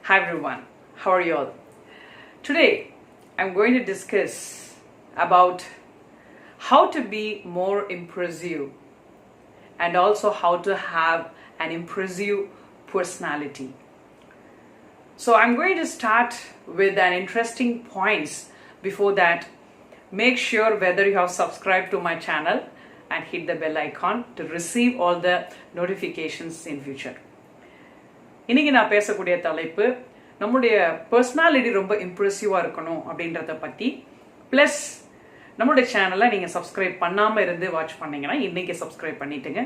Hi everyone, how are you all? Today I'm going to discuss about how to be more impressive and also how to have an impressive personality. So I'm going to start with an interesting points. Before that, make sure whether you have subscribed to my channel and hit the bell icon to receive all the notifications in future. இன்னைக்கு நான் பேசக்கூடிய தலைப்பு நம்முடைய personality ரொம்ப இம்ப்ரெசிவாக இருக்கணும் அப்படின்றத பற்றி, plus நம்மளுடைய சேனலை நீங்கள் சப்ஸ்கிரைப் பண்ணாமல் இருந்து வாட்ச் பண்ணிங்கன்னா இன்றைக்கி சப்ஸ்கிரைப் பண்ணிட்டுங்க.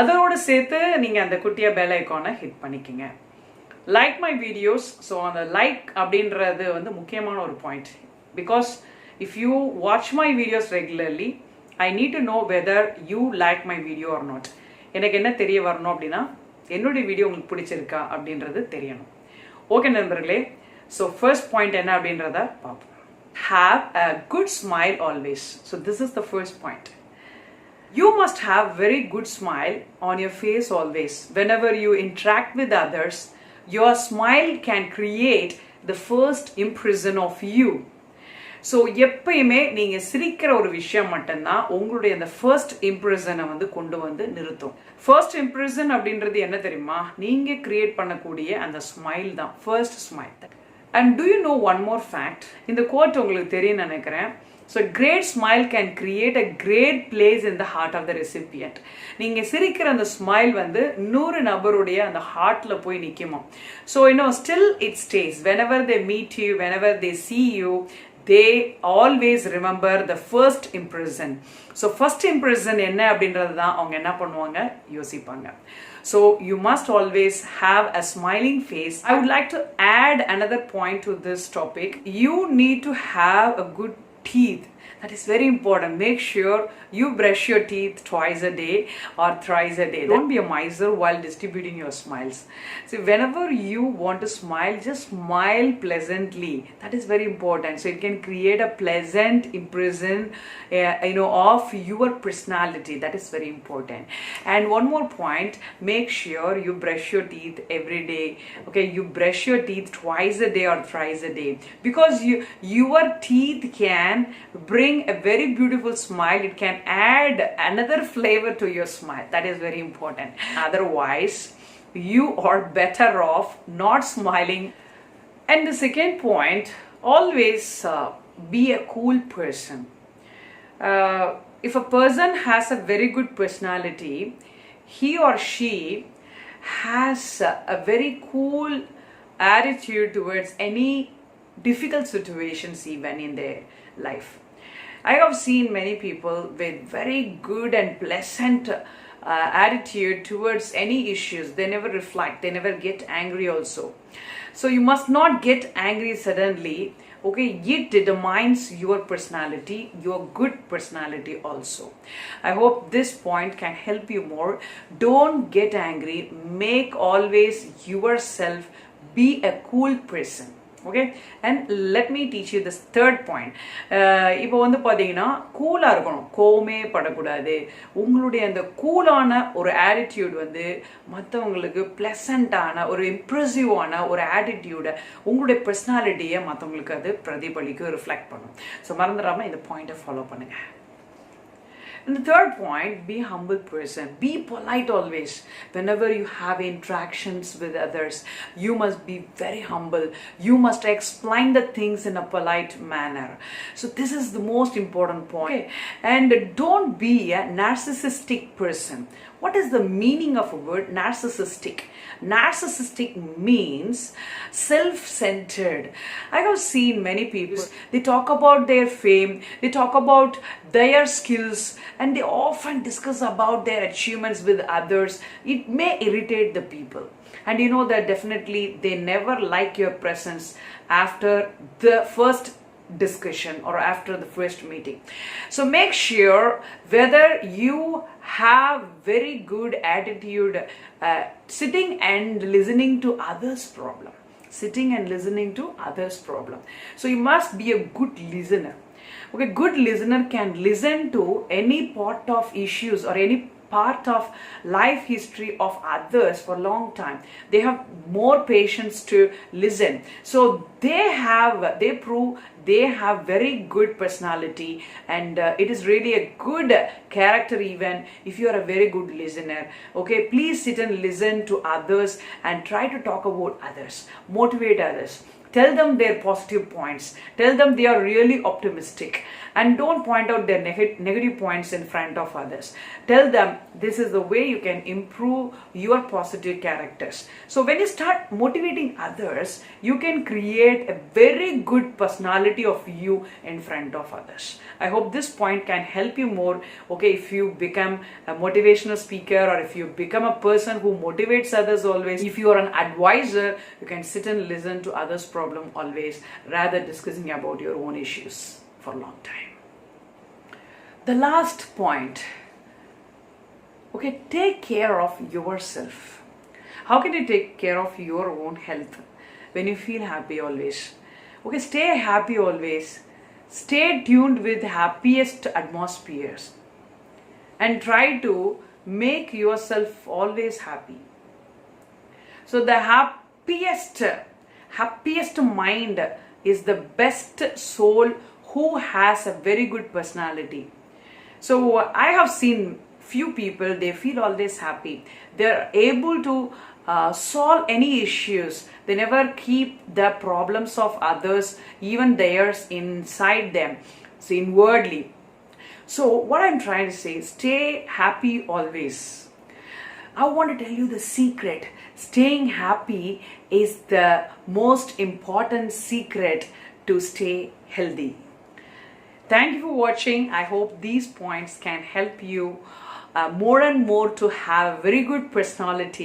அதோடு சேர்த்து நீங்கள் அந்த குட்டியாக பெல் ஐக்கானை ஹிட் பண்ணிக்கோங்க. Like my videos. ஸோ அந்த லைக் அப்படின்றது முக்கியமான ஒரு point. Because if you watch my videos regularly, I need to know whether you like my video R not. எனக்கு என்ன தெரிய வரணும் அப்படின்னா, என்னுடைய வீடியோ உங்களுக்கு பிடிச்சிருக்கா அப்படின்றது தெரியணும். ஓகே நண்பர்களே, ஸோ ஃபர்ஸ்ட் பாயிண்ட் என்ன அப்படின்றத பார்ப்போம். Have a good smile always. So this is the first point. You must have very good smile on your face always. Whenever you interact with others, your smile can create the first impression of you. So எப்பயுமே நீங்கள் சிரிக்கிற ஒரு விஷயம் மட்டும்தான் உங்களுடைய அந்த first இம்ப்ரெஷனை கொண்டு நிறுத்தும். ஃபர்ஸ்ட் இம்ப்ரெஷன் அப்படின்றது என்ன தெரியுமா? நீங்கள் கிரியேட் பண்ணக்கூடிய அந்த ஸ்மைல் தான் first smile. And do you know one more fact? இந்த கோட் உங்களுக்கு தெரியும் நினைக்கிறேன். So great smile can create a great place in the heart of the recipient. நீங்கள் சிரிக்கிற அந்த ஸ்மைல் 100 நபருடைய அந்த ஹார்ட்டில் போய் நிற்குமா. So still it stays. whenever they meet you, whenever they see you, they always remember the first impression. So first impression என்ன அப்படின்றது தான் அவங்க என்ன பண்ணுவாங்க, யோசிப்பாங்க. So you must always have a smiling face. I would like to add another point to this topic. You need to have a good teeth. That is very important. Make sure you brush your teeth twice a day or thrice a day. Don't be a miser while distributing your smiles. See, whenever you want to smile, just smile pleasantly. That is very important. So it can create a pleasant impression, of your personality. That is very important. And one more point, make sure you brush your teeth every day. Okay, you brush your teeth twice a day or thrice a day, because your teeth can bring a very beautiful smile. It can add another flavor to your smile. That is very important. Otherwise, you are better off not smiling. And the second point, always be a cool person. If a person has a very good personality, he or she has a very cool attitude towards any difficult situations even in their life. I have seen many people with very good and pleasant attitude towards any issues. They never reflect, they never get angry also. So you must not get angry suddenly. Okay, it determines your personality, your good personality also. I hope this point can help you more. Don't get angry. Make always yourself be a cool person. Okay, and let me teach you this third point. இப்போ பார்த்தீங்கன்னா கூலாக இருக்கணும், கோவமே படக்கூடாது. உங்களுடைய அந்த கூலான ஒரு attitude மற்றவங்களுக்கு ப்ளசண்ட்டான ஒரு இம்ப்ரெசிவான ஒரு ஆட்டிடியூடை, உங்களுடைய பர்சனாலிட்டியை மற்றவங்களுக்கு அது பிரதிபலிக்க ரிஃப்ளெக்ட் பண்ணும். ஸோ மறந்துடாமல் இந்த பாயிண்ட்டை ஃபாலோ பண்ணுங்கள். And the third point, be a humble person. Be polite always. Whenever you have interactions with others, you must be very humble. You must explain the things in a polite manner. So this is the most important point. Okay. And don't be a narcissistic person. What is the meaning of a word narcissistic? Narcissistic means self-centered. I have seen many people, they talk about their fame, they talk about their skills, and they often discuss about their achievements with others. It may irritate the people. And you know that definitely they never like your presence after the first discussion or after the first meeting. So make sure whether you have very good attitude, sitting and listening to others' problem. Sitting and listening to others' problem. So you must be a good listener. Okay, good listener can listen to any part of issues or any part of life history of others for a long time. They have more patience to listen. So they prove they have very good personality, and it is really a good character even if you are a very good listener. Okay, please sit and listen to others and try to talk about others, motivate others. Tell them their positive points. Tell them they are really optimistic. And don't point out their negative points in front of others. Tell them this is the way you can improve your positive characters. So when you start motivating others, you can create a very good personality of you in front of others. I hope this point can help you more. Okay, if you become a motivational speaker, or if you become a person who motivates others always, if you are an advisor, you can sit and listen to others' problem always, rather discussing about your own issues for a long time. The last point, okay, take care of yourself. How can you take care of your own health when you feel happy always? Okay, stay happy always. Stay tuned with happiest atmospheres and try to make yourself always happy. So the happiest mind is the best soul who has a very good personality. So I have seen few people, they feel always happy. They're able to solve any issues. They never keep the problems of others, even theirs, inside them, so inwardly. So what I'm trying to say is stay happy always. I want to tell you the secret. Staying happy is the most important secret to stay healthy. Thank you for watching. I hope these points can help you more and more to have a very good personality.